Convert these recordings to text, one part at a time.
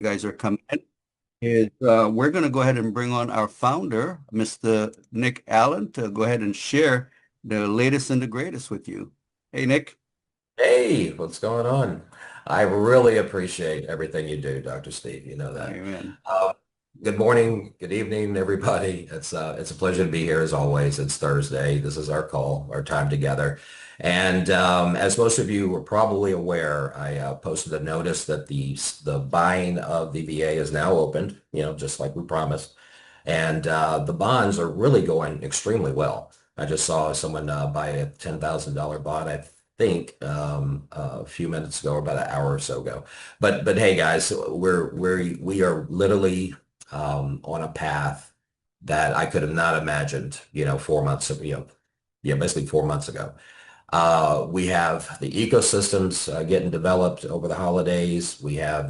You guys are coming in. We're going to go ahead and bring on our founder, Mr. Nick Allen, to go ahead and share the latest and the greatest with you. Hey, Nick. Hey, what's going on? I really appreciate everything you do, Dr. Steve. You know that. Amen. Uh, Good morning, good evening, everybody. It's a pleasure to be here as always. It's Thursday. This is our call, our time together. And as most of you are probably aware, I posted a notice that the buying of the VA is now opened. Just like we promised. And the bonds are really going extremely well. I just saw someone buy a $10,000 bond, I think, a few minutes ago, or about an hour or so ago. But hey, guys, we are literally on a path that I could have not imagined, 4 months, yeah, basically 4 months ago. We have the ecosystems getting developed over the holidays. We have,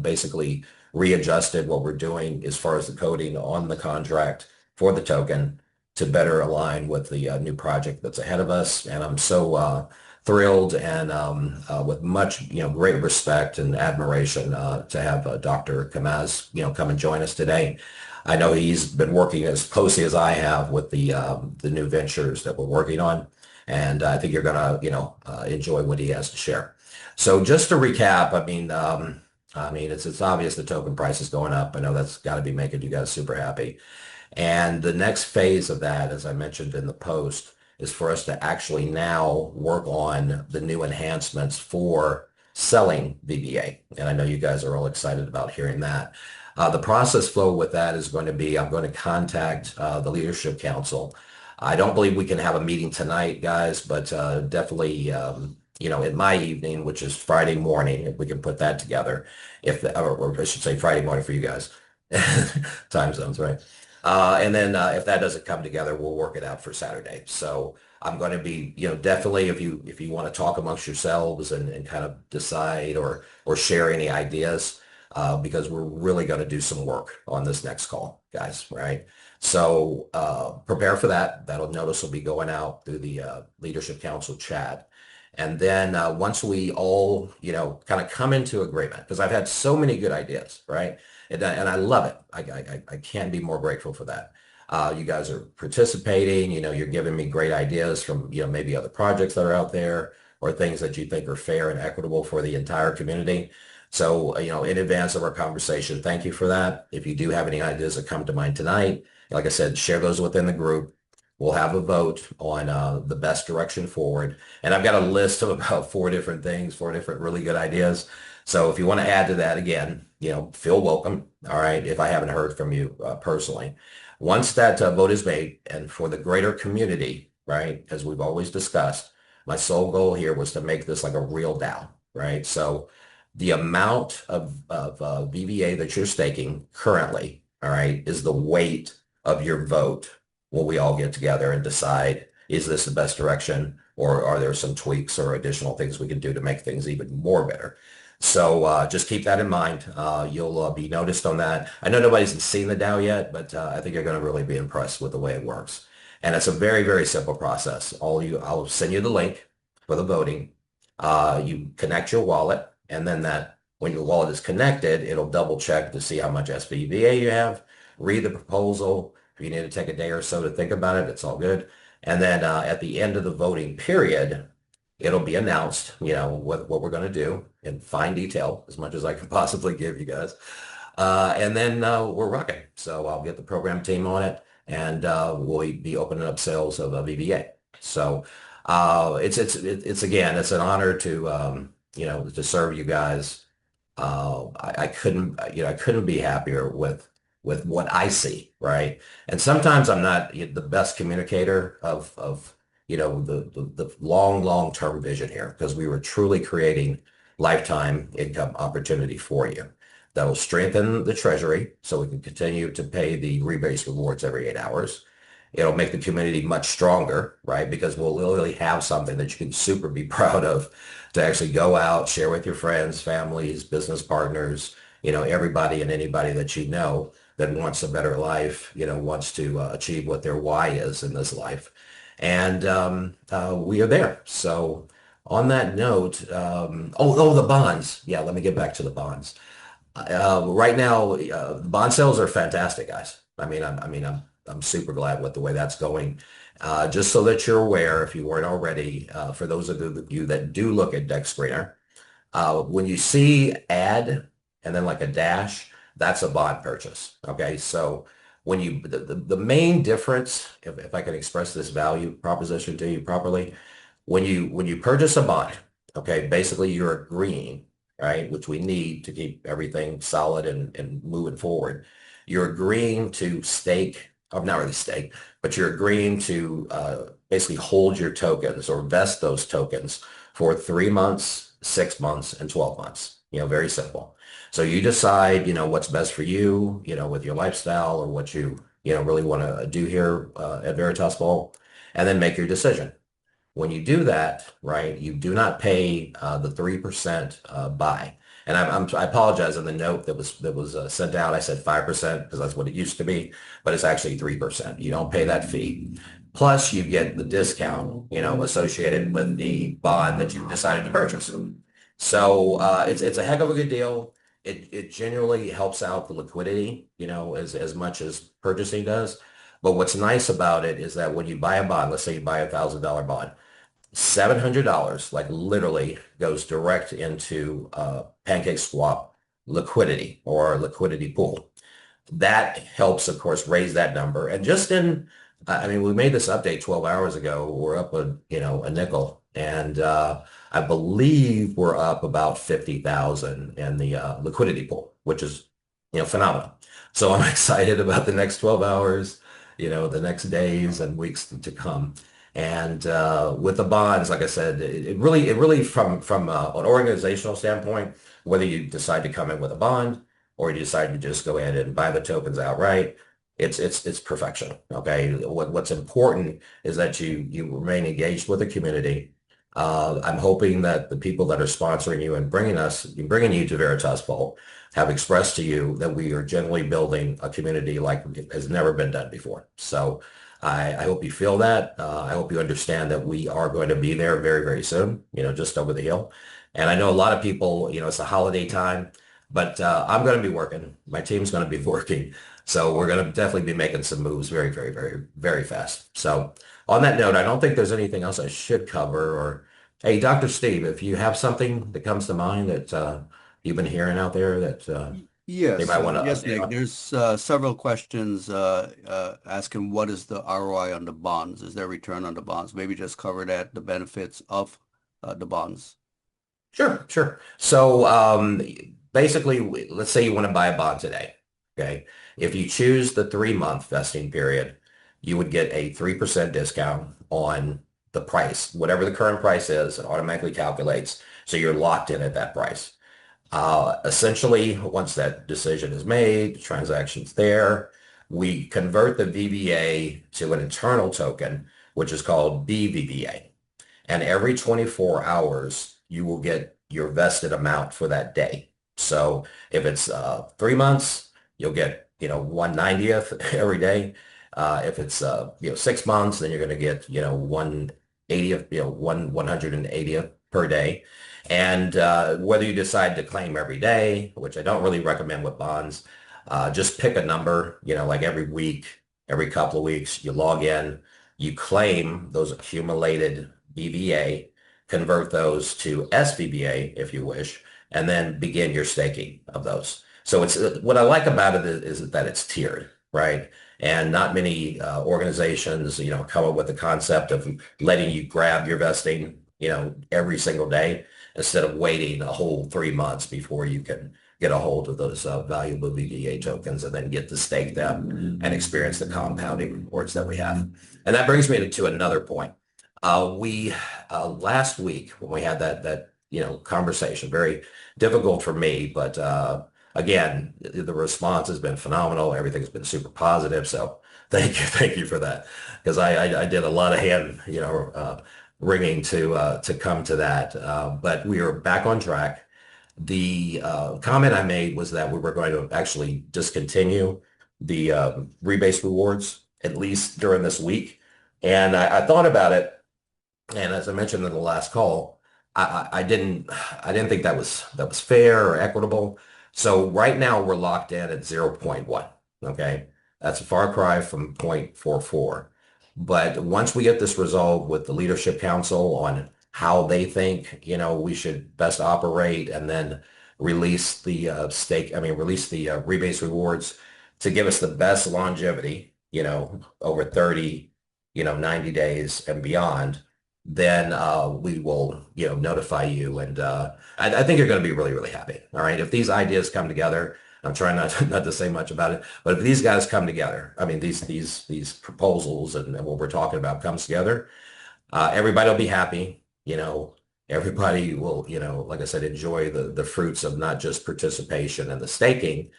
basically readjusted what we're doing as far as the coding on the contract for the token to better align with the new project that's ahead of us. And I'm so thrilled and with much, great respect and admiration to have Dr. Kamaz, come and join us today. I know he's been working as closely as I have with the new ventures that we're working on. And I think you're gonna, enjoy what he has to share. So just to recap, I mean, it's obvious the token price is going up. I know that's got to be making you guys super happy. And the next phase of that, as I mentioned in the post, is for us to actually now work on the new enhancements for selling VBA. And I know you guys are all excited about hearing that. The process flow with that is going to be, I'm going to contact the Leadership Council. I don't believe we can have a meeting tonight, guys, but definitely, in my evening, which is Friday morning, if we can put that together, or I should say Friday morning for you guys, time zones, right? And then if that doesn't come together, we'll work it out for Saturday. So I'm going to be, definitely if you want to talk amongst yourselves and kind of decide or share any ideas, because we're really going to do some work on this next call, guys, right? So prepare for that. That'll notice will be going out through the Leadership Council chat. And then once we all, kind of come into agreement, because I've had so many good ideas, right? And I love it. I can't be more grateful for that. You guys are participating, you're giving me great ideas from, maybe other projects that are out there or things that you think are fair and equitable for the entire community. So, in advance of our conversation, thank you for that. If you do have any ideas that come to mind tonight, like I said, share those within the group. We'll have a vote on the best direction forward. And I've got a list of about four different things, four different really good ideas. So if you want to add to that again, feel welcome. All right. If I haven't heard from you personally, once that vote is made and for the greater community, right, as we've always discussed, my sole goal here was to make this like a real DAO, right? So the amount of VVA that you're staking currently, all right, is the weight of your vote when we all get together and decide, is this the best direction or are there some tweaks or additional things we can do to make things even more better? So just keep that in mind. You'll be noticed on that. I know nobody's seen the DAO yet, but I think you're going to really be impressed with the way it works. And it's a very, very simple process. I'll send you the link for the voting. You connect your wallet, and then when your wallet is connected, it'll double check to see how much SPVA you have, read the proposal. If you need to take a day or so to think about it, it's all good. And then at the end of the voting period, it'll be announced, what we're going to do in fine detail, as much as I can possibly give you guys. And then we're rocking. So I'll get the program team on it, and we'll be opening up sales of VBA. So it's again, it's an honor to serve you guys. I couldn't be happier with what I see, right? And sometimes I'm not the best communicator of the long-term vision here, because we were truly creating lifetime income opportunity for you that will strengthen the treasury so we can continue to pay the rebase rewards every 8 hours. It'll make the community much stronger, right? Because we'll literally have something that you can super be proud of to actually go out, share with your friends, families, business partners, everybody and anybody that you know that wants a better life, wants to achieve what their why is in this life. And we are there. So on that note, the bonds. Yeah, let me get back to the bonds. Right now, bond sales are fantastic, guys. I'm super glad with the way that's going. Just so that you're aware, if you weren't already, for those of you that do look at Deck Screener, when you see add and then like a dash, that's a bond purchase. Okay, so when you the main difference, if I can express this value proposition to you properly, when you purchase a bond, okay, basically you're agreeing, right, which we need to keep everything solid and moving forward. You're agreeing to stake, or not really stake, but you're agreeing to basically hold your tokens or vest those tokens for 3 months, 6 months, and 12 months. Very simple. So you decide, what's best for you, with your lifestyle or what you really want to do here at Veritas Vault, and then make your decision. When you do that, right, you do not pay the 3% buy. And I apologize on the note that was sent out. I said 5% because that's what it used to be, but it's actually 3%. You don't pay that fee. Plus, you get the discount, associated with the bond that you decided to purchase. So it's a heck of a good deal. It genuinely helps out the liquidity, as much as purchasing does. But what's nice about it is that when you buy a bond, let's say you buy $1,000 bond, $700, like literally goes direct into Pancake Swap liquidity or liquidity pool. That helps, of course, raise that number. And just we made this update 12 hours ago. We're up a nickel. And I believe we're up about 50,000 in the liquidity pool, which is, phenomenal. So I'm excited about the next 12 hours, the next days and weeks to come. And with the bonds, like I said, it really from an organizational standpoint, whether you decide to come in with a bond or you decide to just go ahead and buy the tokens outright, it's perfection. Okay. What's important is that you remain engaged with the community. I'm hoping that the people that are sponsoring you and bringing you to Veritas Vault have expressed to you that we are generally building a community like has never been done before. So I hope you feel that. I hope you understand that we are going to be there very, very soon, just over the hill. And I know a lot of people, it's a holiday time, but I'm going to be working. My team's going to be working. So we're going to definitely be making some moves very, very, very, very fast. So on that note, I don't think there's anything else I should cover. Or, hey, Dr. Steve, if you have something that comes to mind that you've been hearing out there that they Yes, might want to yes, update Nick. on. There's several questions asking what is the ROI on the bonds? Is there return on the bonds? Maybe just cover that, the benefits of the bonds. Sure, sure. So basically, let's say you want to buy a bond today. Okay. If you choose the 3-month vesting period, you would get a 3% discount on the price. Whatever the current price is, it automatically calculates. So you're locked in at that price. Essentially, once that decision is made, the transaction's there, we convert the VBA to an internal token, which is called BVBA. And every 24 hours, you will get your vested amount for that day. So if it's 3 months, you'll get, 1/90th every day. If it's, 6 months, then you're going to get, 1/80th, 180th per day. And whether you decide to claim every day, which I don't really recommend with bonds, just pick a number, like every week, every couple of weeks, you log in, you claim those accumulated BVA, convert those to SVBA if you wish, and then begin your staking of those. So it's what I like about it is that it's tiered, right? And not many organizations, come up with the concept of letting you grab your vesting, every single day instead of waiting a whole 3 months before you can get a hold of those valuable VBA tokens and then get to stake them and experience the compounding rewards that we have. And that brings me to another point. We last week when we had that conversation, very difficult for me, but again, the response has been phenomenal. Everything's been super positive. So thank you for that, because I did a lot of hand ringing to come to that. But we are back on track. The comment I made was that we were going to actually discontinue the rebase rewards at least during this week. And I thought about it. And as I mentioned in the last call, I didn't think that was fair or equitable. So right now we're locked in at zero point 0.1. Okay. That's a far cry from 0.44. But once we get this resolved with the leadership council on how they think, we should best operate and then release the release the rebates rewards to give us the best longevity, over 30, 90 days and beyond, then we will, notify you. And I think you're going to be really, really happy. All right. If these ideas come together, I'm trying not to say much about it, but if these guys come together, I mean, these proposals and what we're talking about comes together, everybody will be happy. Everybody will, like I said, enjoy the fruits of not just participation and the staking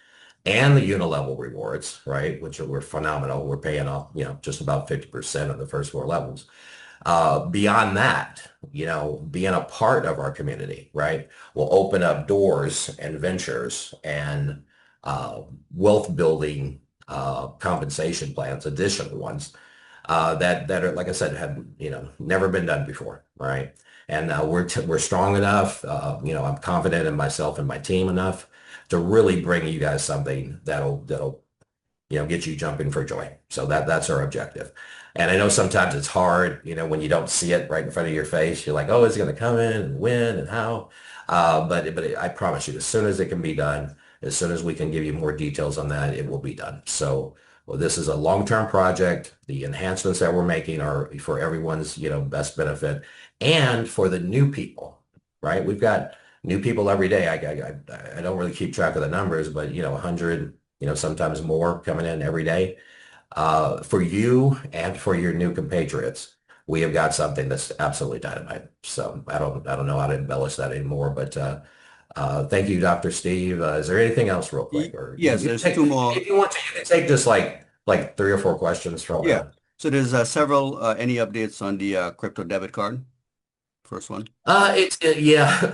and the unilevel rewards, right? Which were phenomenal. We're paying off, just about 50% of the first four levels. Beyond that, being a part of our community, right, will open up doors and ventures and uh, wealth building compensation plans, additional ones that are, like I said, have never been done before, right? And we're strong enough. I'm confident in myself and my team enough to really bring you guys something that'll get you jumping for joy. So that's our objective. And I know sometimes it's hard, when you don't see it right in front of your face. You're like, oh, is it going to come in and when and how? But I promise you, as soon as it can be done, as soon as we can give you more details on that, it will be done. So, well, this is a long-term project. The enhancements that we're making are for everyone's, best benefit and for the new people, right? We've got new people every day. I don't really keep track of the numbers, but 100, sometimes more coming in every day. For you and for your new compatriots, we have got something that's absolutely dynamite. So I don't know how to embellish that anymore, but thank you, Dr. Steve. Is there anything else real quick? Or Yes, there's two more. if you want to, you can take just like three or four questions from Yeah. So there's several, any updates on the crypto debit card? First one. yeah.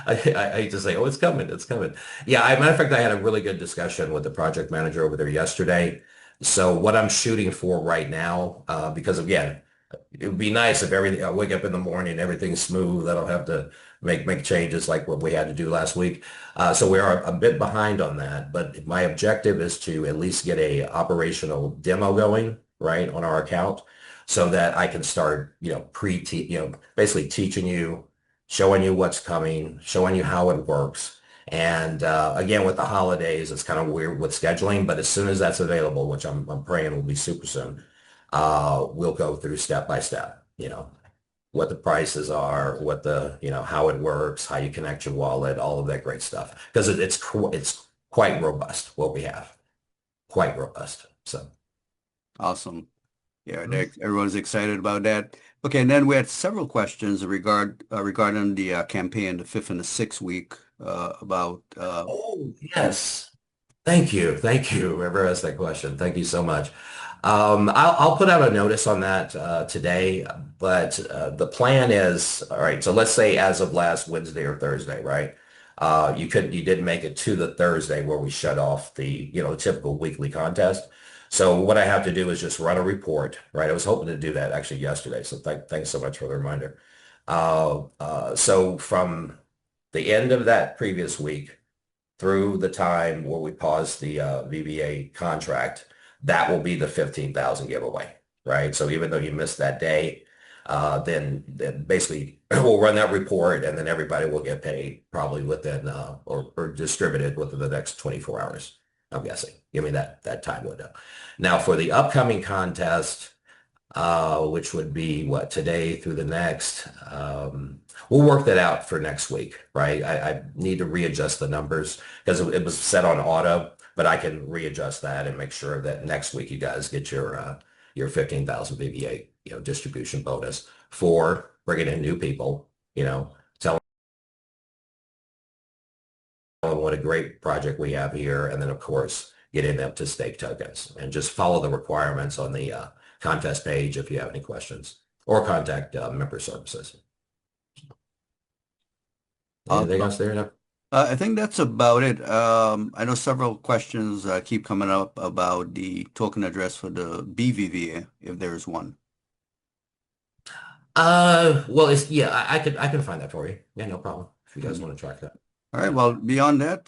I hate to say, oh, it's coming, it's coming. Yeah, matter of fact, I had a really good discussion with the project manager over there yesterday. So what I'm shooting for right now, because again, it would be nice if everything, I wake up in the morning and everything's smooth. I don't have to make changes like what we had to do last week. So we are a bit behind on that, but my objective is to at least get a operational demo going, right, on our account so that I can start, basically teaching you, showing you what's coming, showing you how it works. And again, with the holidays, it's kind of weird with scheduling, but as soon as that's available, which I'm praying will be super soon, we'll go through step by step, what the prices are, what how it works, how you connect your wallet, all of that great stuff. Because it's quite robust, what we have. Quite robust. So. Awesome. Yeah, Mhm. everyone's excited about that. Okay, and then we had several questions regarding the campaign, the fifth and the sixth week, about Oh, yes. Thank you. Thank you. Whoever asked that question. Thank you so much. I'll put out a notice on that today, but the plan is, all right, so let's say as of last Wednesday or Thursday, right? You didn't make it to the Thursday where we shut off the, typical weekly contest. So what I have to do is just run a report, right? I was hoping to do that actually yesterday, so thanks so much for the reminder. So from the end of that previous week through the time where we paused the VBA contract, that will be the 15,000 giveaway, right? So even though you missed that day, then basically we'll run that report and then everybody will get paid probably within or distributed within the next 24 hours, I'm guessing. Give me that time window. Now for the upcoming contest, which would be what, today through the next. We'll work that out for next week, right? I need to readjust the numbers because it was set on auto, but I can readjust that and make sure that next week you guys get your 15,000 VBA, distribution bonus for bringing in new people, telling them what a great project we have here, and then of course getting them to stake tokens and just follow the requirements on the contest page if you have any questions or contact member services. Anything awesome. else there? No? I think that's about it. I know several questions keep coming up about the token address for the BVVA, if there is one. Well, yeah, I can find that for you. Yeah, no problem. If you guys Mhm. want to track that. All right. Well, beyond that,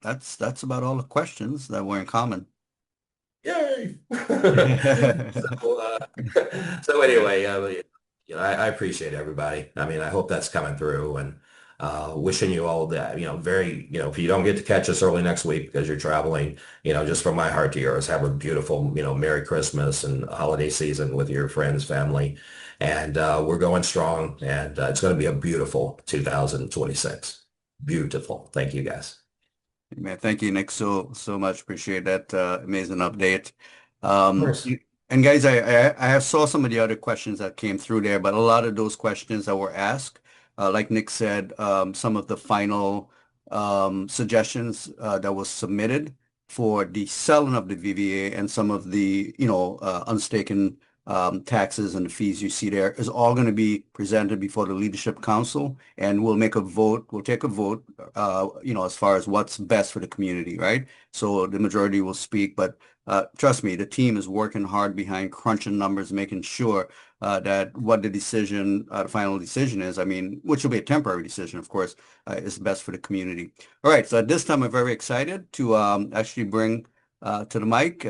that's about all the questions that were in common. Yay! So, so anyway, I appreciate everybody. I mean, I hope that's coming through, and wishing you all that, very, if you don't get to catch us early next week because you're traveling, just from my heart to yours, have a beautiful, Merry Christmas and holiday season with your friends, family, and we're going strong, and it's going to be a beautiful 2026. Beautiful. Thank you, guys. Man, thank you, Nick, so much. Appreciate that amazing update. Of course. And guys, I have saw some of the other questions that came through there, but a lot of those questions that were asked, like Nick said, some of the final suggestions that was submitted for the selling of the VVA and some of the unstaken taxes and the fees you see there is all going to be presented before the Leadership Council, and we'll make a vote. We'll take a vote, as far as what's best for the community, right? So the majority will speak, but trust me, the team is working hard behind crunching numbers, making sure that what the final decision is, I mean, which will be a temporary decision, of course, is best for the community. All right, so at this time, I'm very excited to actually bring to the mic,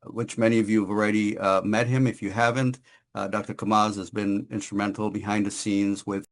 which many of you have already met him. If you haven't, Dr. Kamaz has been instrumental behind the scenes with